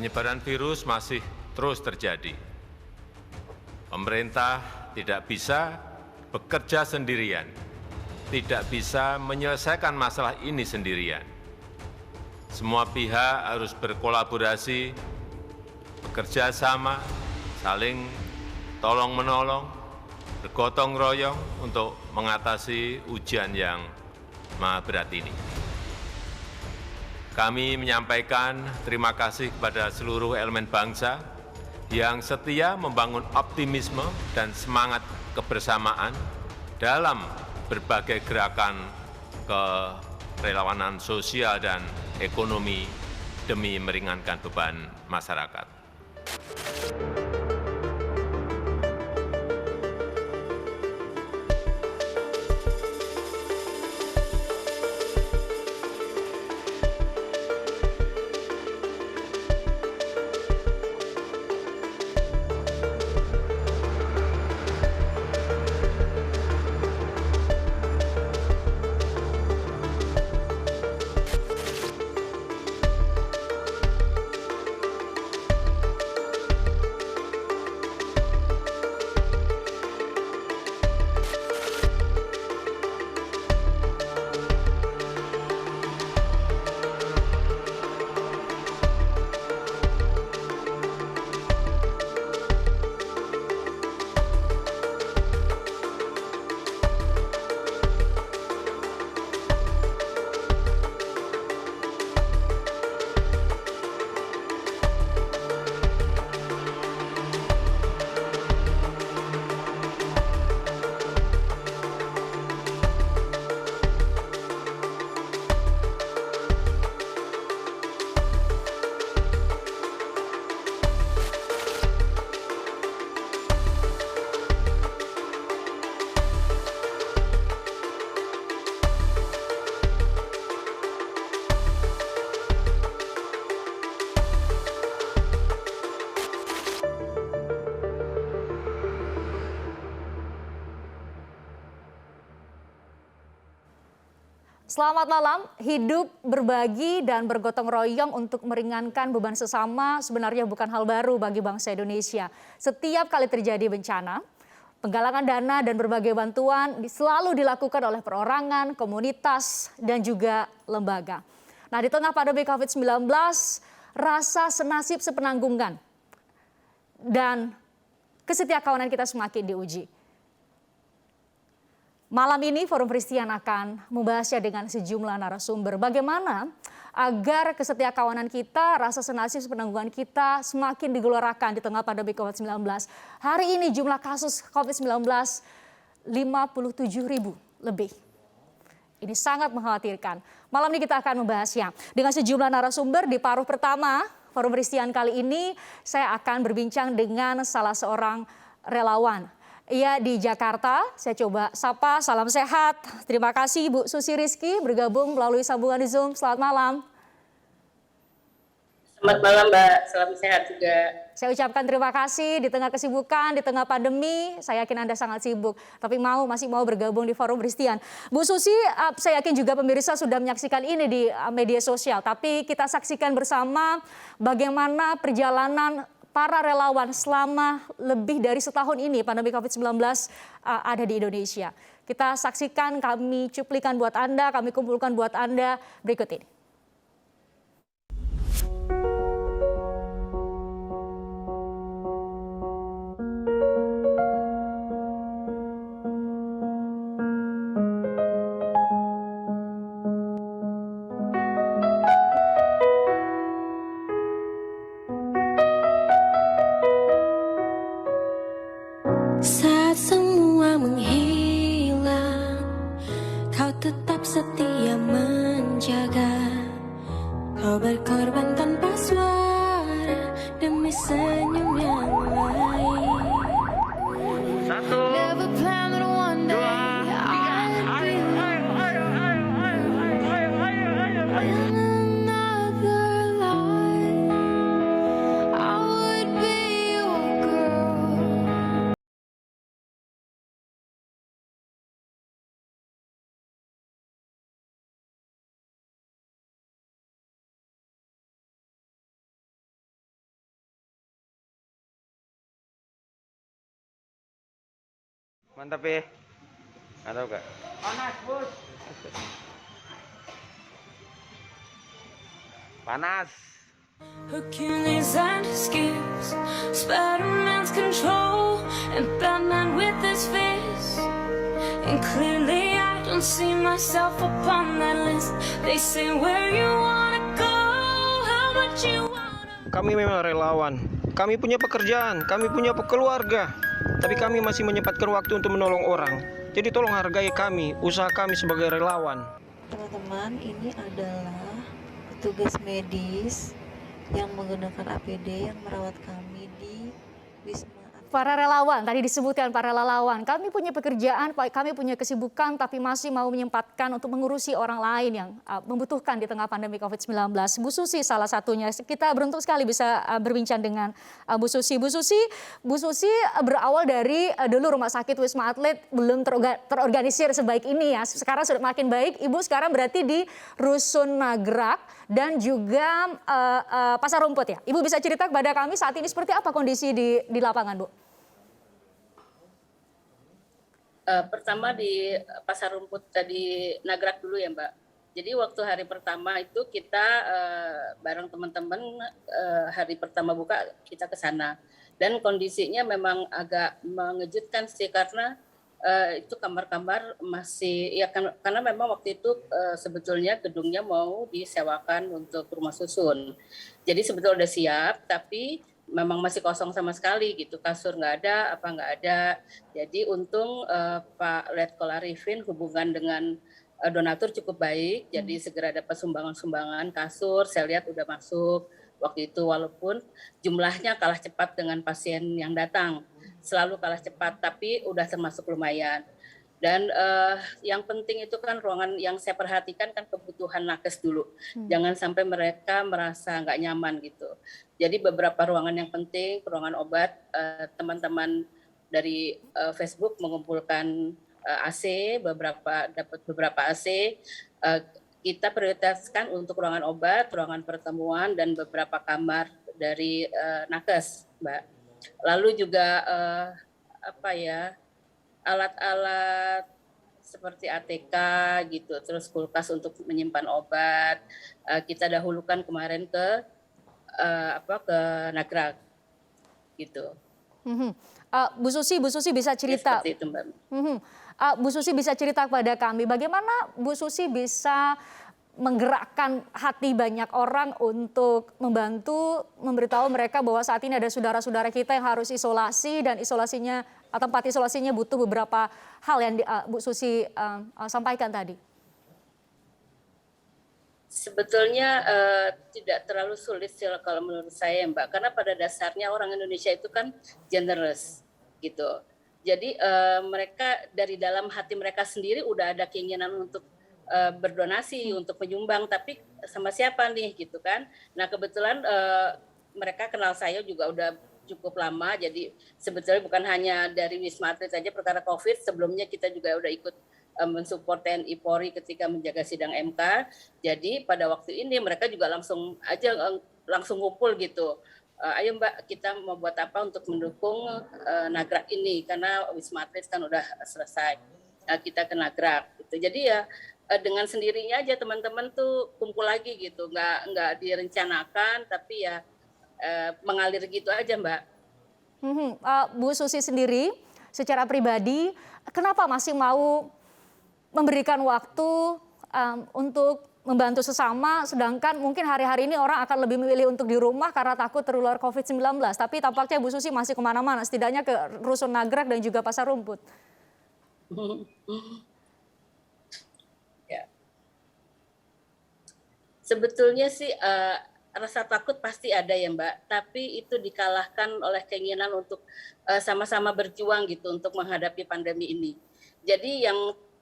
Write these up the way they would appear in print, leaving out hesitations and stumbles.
penyebaran virus masih terus terjadi. Pemerintah tidak bisa bekerja sendirian, tidak bisa menyelesaikan masalah ini sendirian. Semua pihak harus berkolaborasi, bekerja sama, saling tolong-menolong, bergotong royong untuk mengatasi ujian yang maha berat ini. Kami menyampaikan terima kasih kepada seluruh elemen bangsa yang setia membangun optimisme dan semangat kebersamaan dalam berbagai gerakan kerelawanan sosial dan ekonomi demi meringankan beban masyarakat. Selamat malam, hidup, berbagi, dan bergotong royong untuk meringankan beban sesama sebenarnya bukan hal baru bagi bangsa Indonesia. Setiap kali terjadi bencana, penggalangan dana dan berbagai bantuan selalu dilakukan oleh perorangan, komunitas, dan juga lembaga. Nah, di tengah pandemi COVID-19, rasa senasib sepenanggungan dan kesetiakawanan kita semakin diuji. Malam ini Forum Christian akan membahasnya dengan sejumlah narasumber. Bagaimana agar kesetiakawanan kita, rasa senasib sepenanggungan kita semakin digelorakan di tengah pandemi COVID-19. Hari ini jumlah kasus COVID-19 57.000 lebih. Ini sangat mengkhawatirkan. Malam ini kita akan membahasnya dengan sejumlah narasumber. Di paruh pertama Forum Christian kali ini saya akan berbincang dengan salah seorang relawan. Ia di Jakarta, saya coba sapa, salam sehat. Terima kasih Bu Susi Rizky bergabung melalui sambungan Zoom. Selamat malam. Selamat malam Mbak, salam sehat juga. Saya ucapkan terima kasih di tengah kesibukan, di tengah pandemi. Saya yakin Anda sangat sibuk, tapi masih mau bergabung di Forum Christian. Bu Susi, saya yakin juga pemirsa sudah menyaksikan ini di media sosial. Tapi kita saksikan bersama bagaimana perjalanan para relawan selama lebih dari setahun ini pandemi COVID-19 ada di Indonesia. Kita saksikan, kami cuplikan buat Anda, kami kumpulkan buat Anda berikut ini. Saat semua menghilang, kau tetap setia menjaga. Mantap ya. Mantap Kak. Panas, Bos. Panas. Hercules and his skills, Spider-Man's control, and Batman with his fist. And clearly I don't see myself upon that list. They say where you wanna go, how much you wanna. Kami memang relawan, kami punya pekerjaan, kami punya keluarga, tapi kami masih menyempatkan waktu untuk menolong orang. Jadi tolong hargai kami, usaha kami sebagai relawan. Teman-teman, ini adalah petugas medis yang menggunakan APD yang merawat kami di Wisma. Para relawan, tadi disebutkan para relawan, kami punya pekerjaan, kami punya kesibukan, tapi masih mau menyempatkan untuk mengurusi orang lain yang membutuhkan di tengah pandemi COVID-19. Bu Susi salah satunya. Kita beruntung sekali bisa berbincang dengan Bu Susi. Bu Susi berawal dari dulu Rumah Sakit Wisma Atlet belum terorganisir sebaik ini ya. Sekarang sudah makin baik. Ibu sekarang berarti di Rusun Nagrak dan juga Pasar Rumput ya. Ibu bisa cerita kepada kami saat ini seperti apa kondisi di lapangan, Bu? Pertama di Pasar Rumput tadi Nagrak dulu ya Mbak. Jadi waktu hari pertama itu kita bareng teman-teman hari pertama buka kita ke sana. Dan kondisinya memang agak mengejutkan sih karena itu kamar-kamar masih ya karena memang waktu itu sebetulnya gedungnya mau disewakan untuk rumah susun. Jadi sebetulnya udah siap tapi memang masih kosong sama sekali gitu, kasur nggak ada, apa nggak ada. Jadi untung Pak Letkol Arifin hubungan dengan donatur cukup baik, jadi segera dapat sumbangan-sumbangan kasur, saya lihat udah masuk waktu itu walaupun jumlahnya kalah cepat dengan pasien yang datang, selalu kalah cepat tapi udah termasuk lumayan. Dan yang penting itu kan ruangan yang saya perhatikan kan kebutuhan nakes dulu. Jangan sampai mereka merasa nggak nyaman gitu. Jadi beberapa ruangan yang penting, ruangan obat, teman-teman dari Facebook mengumpulkan AC, dapat beberapa AC. Kita prioritaskan untuk ruangan obat, ruangan pertemuan, dan beberapa kamar dari nakes, Mbak. Lalu juga alat-alat seperti ATK gitu, terus kulkas untuk menyimpan obat. Kita dahulukan kemarin ke Nagrak gitu. Bu Susi bisa cerita. Ya, seperti itu, Mbak. Bu Susi bisa cerita kepada kami bagaimana Bu Susi bisa menggerakkan hati banyak orang untuk membantu memberitahu mereka bahwa saat ini ada saudara-saudara kita yang harus isolasi dan tempat isolasinya butuh beberapa hal yang Bu Susi sampaikan tadi. Sebetulnya tidak terlalu sulit sih kalau menurut saya Mbak, karena pada dasarnya orang Indonesia itu kan generous gitu. Jadi mereka dari dalam hati mereka sendiri udah ada keinginan untuk berdonasi, untuk menyumbang, tapi sama siapa nih gitu kan. Nah kebetulan mereka kenal saya juga udah cukup lama, jadi sebetulnya bukan hanya dari Wisma Atlet saja perkara COVID, sebelumnya kita juga udah ikut mensupport TNI Polri ketika menjaga sidang MK. Jadi pada waktu ini mereka juga langsung ngumpul gitu. Ayo Mbak, kita mau buat apa untuk mendukung Nagrak ini karena Wisma Atlet kan udah selesai. Kita ke Nagrak gitu. Jadi ya dengan sendirinya aja teman-teman tuh kumpul lagi gitu, nggak direncanakan tapi ya mengalir gitu aja Mbak. Bu Susi sendiri secara pribadi kenapa masih mau memberikan waktu untuk membantu sesama, sedangkan mungkin hari-hari ini orang akan lebih memilih untuk di rumah karena takut tertular COVID-19. Tapi tampaknya Bu Susi masih kemana-mana, setidaknya ke Rusun Nagrak dan juga Pasar Rumput. Ya. Sebetulnya sih rasa takut pasti ada ya Mbak, tapi itu dikalahkan oleh keinginan untuk sama-sama berjuang gitu untuk menghadapi pandemi ini. Jadi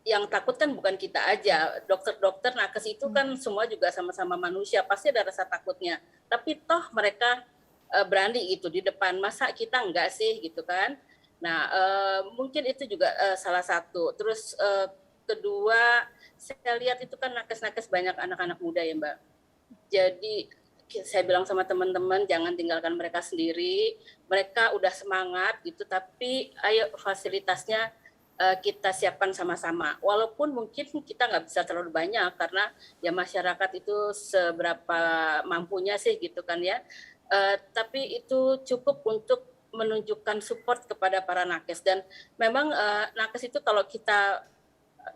yang takut kan bukan kita aja, dokter-dokter nakes itu kan semua juga sama-sama manusia, pasti ada rasa takutnya. Tapi toh mereka berani gitu di depan, masa kita enggak sih gitu kan. Nah mungkin itu juga salah satu. Terus kedua, saya lihat itu kan nakes-nakes banyak anak-anak muda ya Mbak. Jadi saya bilang sama teman-teman jangan tinggalkan mereka sendiri, mereka udah semangat gitu, tapi ayo fasilitasnya kita siapkan sama-sama. Walaupun mungkin kita nggak bisa terlalu banyak karena ya masyarakat itu seberapa mampunya sih gitu kan ya. Tapi itu cukup untuk menunjukkan support kepada para nakes. Dan memang nakes itu kalau kita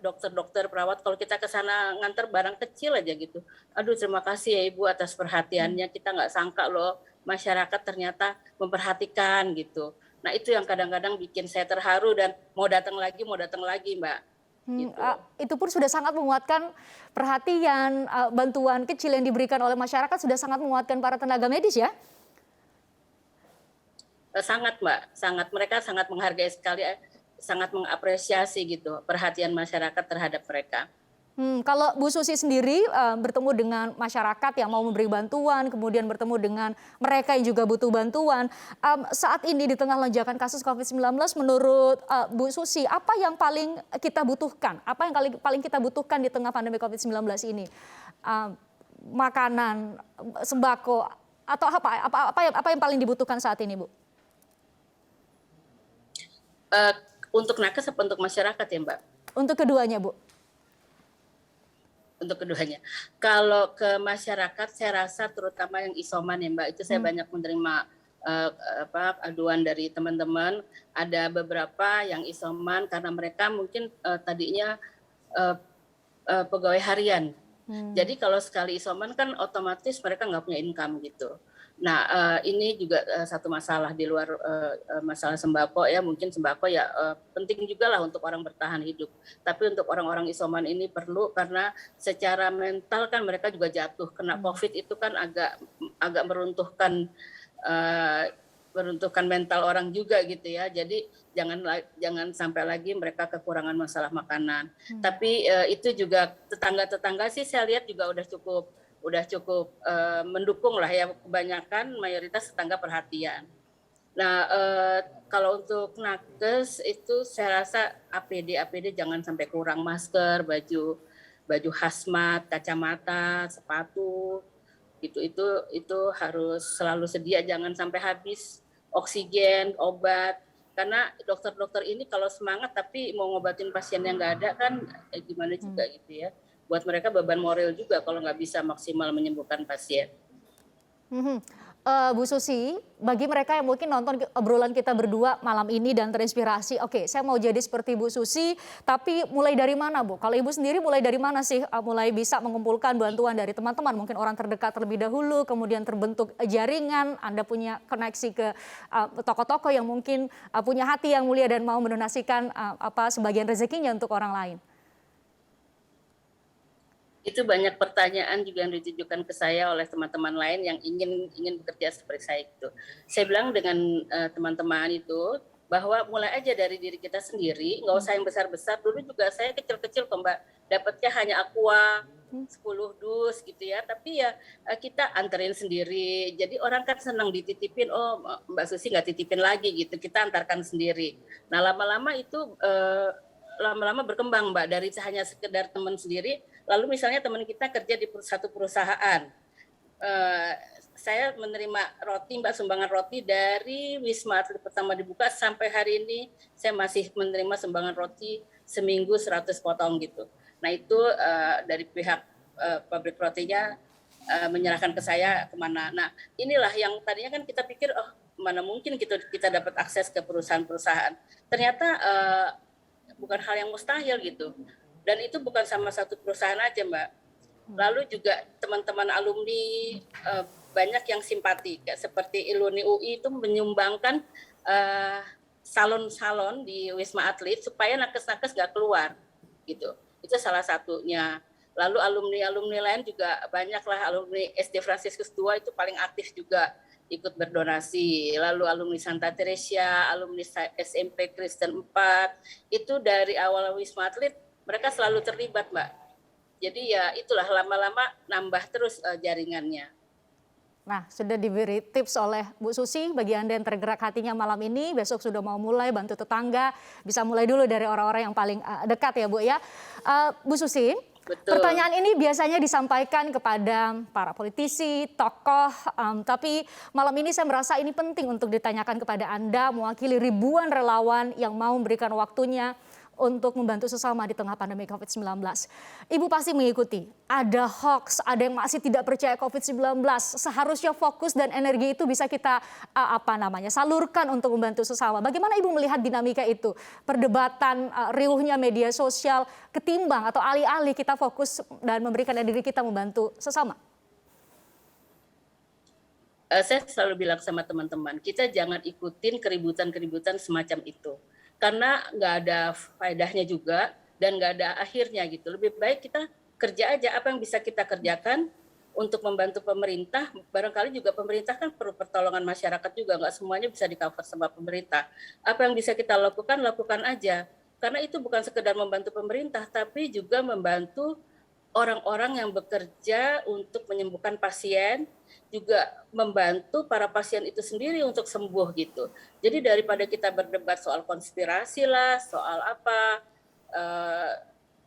dokter-dokter perawat kalau kita ke sana nganter barang kecil aja gitu. Aduh terima kasih ya Ibu atas perhatiannya. Kita nggak sangka loh masyarakat ternyata memperhatikan gitu. Nah itu yang kadang-kadang bikin saya terharu dan mau datang lagi Mbak. Gitu. Itu pun sudah sangat menguatkan perhatian, bantuan kecil yang diberikan oleh masyarakat sudah sangat menguatkan para tenaga medis ya? Sangat Mbak, sangat mereka sangat menghargai sekali, sangat mengapresiasi gitu perhatian masyarakat terhadap mereka. Kalau Bu Susi sendiri bertemu dengan masyarakat yang mau memberi bantuan, kemudian bertemu dengan mereka yang juga butuh bantuan, saat ini di tengah lonjakan kasus COVID-19, menurut Bu Susi, apa yang paling kita butuhkan? Apa yang paling kita butuhkan di tengah pandemi COVID-19 ini? Makanan, sembako, atau apa yang paling dibutuhkan saat ini, Bu? Untuk nakes atau untuk masyarakat ya Mbak? Untuk keduanya, Bu. Untuk keduanya. Kalau ke masyarakat saya rasa terutama yang isoman ya Mbak, itu saya banyak menerima aduan dari teman-teman. Ada beberapa yang isoman karena mereka mungkin tadinya pegawai harian. Jadi kalau sekali isoman kan otomatis mereka nggak punya income gitu. Nah ini juga satu masalah di luar masalah sembako ya, mungkin sembako ya penting juga lah untuk orang bertahan hidup. Tapi untuk orang-orang isoman ini perlu karena secara mental kan mereka juga jatuh kena COVID itu kan agak meruntuhkan mental orang juga gitu ya. Jadi jangan sampai lagi mereka kekurangan masalah makanan. Tapi itu juga tetangga-tetangga sih saya lihat juga udah cukup mendukung lah ya, kebanyakan mayoritas tetangga perhatian. Nah kalau untuk nakes itu saya rasa APD jangan sampai kurang, masker, baju hazmat, kacamata, sepatu gitu itu harus selalu sedia, jangan sampai habis, oksigen, obat. Karena dokter-dokter ini kalau semangat tapi mau ngobatin pasien yang nggak ada kan gimana juga gitu ya. Buat mereka beban moral juga kalau nggak bisa maksimal menyembuhkan pasien. Bu Susi, bagi mereka yang mungkin nonton obrolan kita berdua malam ini dan terinspirasi, oke, saya mau jadi seperti Bu Susi, tapi mulai dari mana, Bu? Kalau Ibu sendiri mulai dari mana sih mulai bisa mengumpulkan bantuan dari teman-teman, mungkin orang terdekat terlebih dahulu, kemudian terbentuk jaringan, Anda punya koneksi ke tokoh-tokoh yang mungkin punya hati yang mulia dan mau mendonasikan sebagian rezekinya untuk orang lain? Itu banyak pertanyaan juga yang ditujukan ke saya oleh teman-teman lain yang ingin bekerja seperti saya itu. Saya bilang dengan teman-teman itu bahwa mulai aja dari diri kita sendiri, nggak usah yang besar-besar. Dulu juga saya kecil-kecil kok Mbak, dapatnya hanya aqua 10 dus gitu ya, tapi ya kita anterin sendiri. Jadi orang kan senang dititipin, oh Mbak Susi nggak titipin lagi gitu, kita antarkan sendiri. Nah lama-lama itu lama-lama berkembang Mbak, dari hanya sekedar teman sendiri. Lalu misalnya teman kita kerja di satu perusahaan, saya menerima roti Mbak, sumbangan roti dari Wisma Atlet pertama dibuka sampai hari ini saya masih menerima sumbangan roti seminggu 100 potong gitu. Nah itu dari pihak pabrik rotinya menyerahkan ke saya kemana. Nah inilah yang tadinya kan kita pikir oh mana mungkin kita dapat akses ke perusahaan-perusahaan. Ternyata bukan hal yang mustahil gitu. Dan itu bukan sama satu perusahaan aja Mbak. Lalu juga teman-teman alumni banyak yang simpati. Seperti Iluni UI itu menyumbangkan salon-salon di Wisma Atlet supaya nakes-nakes nggak keluar. Gitu. Itu salah satunya. Lalu alumni-alumni lain juga banyak lah. Alumni SD Fransiskus II itu paling aktif juga ikut berdonasi. Lalu alumni Santa Teresia, alumni SMP Kristen 4, itu dari awal Wisma Atlet mereka selalu terlibat Mbak. Jadi ya itulah lama-lama nambah terus jaringannya. Nah, sudah diberi tips oleh Bu Susi, bagi Anda yang tergerak hatinya malam ini, besok sudah mau mulai bantu tetangga, bisa mulai dulu dari orang-orang yang paling dekat ya Bu ya. Bu Susi, betul. Pertanyaan ini biasanya disampaikan kepada para politisi, tokoh, tapi malam ini saya merasa ini penting untuk ditanyakan kepada Anda, mewakili ribuan relawan yang mau memberikan waktunya untuk membantu sesama di tengah pandemi COVID-19. Ibu pasti mengikuti, ada hoax, ada yang masih tidak percaya COVID-19. Seharusnya fokus dan energi itu bisa kita salurkan untuk membantu sesama. Bagaimana Ibu melihat dinamika itu? Perdebatan riuhnya media sosial ketimbang atau alih-alih kita fokus dan memberikan energi kita membantu sesama. Saya selalu bilang sama teman-teman, kita jangan ikutin keributan-keributan semacam itu. Karena nggak ada faedahnya juga dan nggak ada akhirnya gitu. Lebih baik kita kerja aja apa yang bisa kita kerjakan untuk membantu pemerintah. Barangkali juga pemerintah kan perlu pertolongan masyarakat juga, nggak semuanya bisa di-cover sama pemerintah. Apa yang bisa kita lakukan, lakukan aja. Karena itu bukan sekedar membantu pemerintah, tapi juga membantu orang-orang yang bekerja untuk menyembuhkan pasien, juga membantu para pasien itu sendiri untuk sembuh gitu. Jadi daripada kita berdebat soal konspirasi lah, soal apa,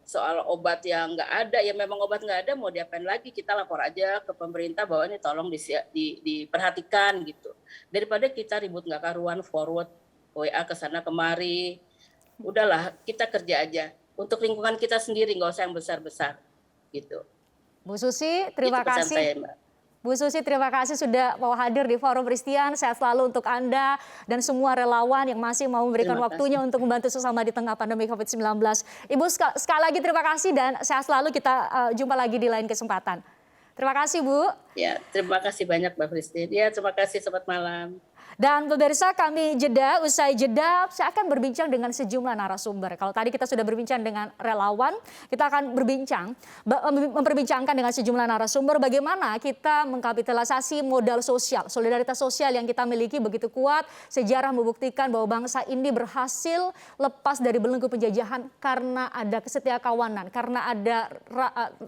soal obat yang nggak ada, ya memang obat nggak ada, mau diapain lagi, kita lapor aja ke pemerintah bahwa ini tolong diperhatikan gitu. Daripada kita ribut nggak karuan, forward WA ke sana kemari, udahlah kita kerja aja. Untuk lingkungan kita sendiri, nggak usah yang besar-besar gitu. Bu Susi, terima Itu pesan kasih. saya, Mbak. Bu Susi, terima kasih sudah mau hadir di Forum Christian. Sehat selalu untuk Anda dan semua relawan yang masih mau memberikan waktunya untuk membantu sesama di tengah pandemi COVID-19. Ibu sekali lagi terima kasih dan sehat selalu. Kita jumpa lagi di lain kesempatan. Terima kasih, Bu. Ya, terima kasih banyak, Mbak Christine. Ya, terima kasih. Selamat malam. Dan pemirsa, kami jeda, usai jeda saya akan berbincang dengan sejumlah narasumber. Kalau tadi kita sudah berbincang dengan relawan, kita akan memperbincangkan dengan sejumlah narasumber bagaimana kita mengkapitalisasi modal sosial, solidaritas sosial yang kita miliki begitu kuat. Sejarah membuktikan bahwa bangsa ini berhasil lepas dari belenggu penjajahan karena ada kesetiakawanan, karena ada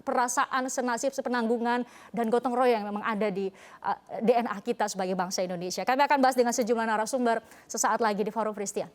perasaan senasib sepenanggungan dan gotong royong yang memang ada di DNA kita sebagai bangsa Indonesia. Kami akan bahas dengan sejumlah narasumber sesaat lagi di Forum Christian.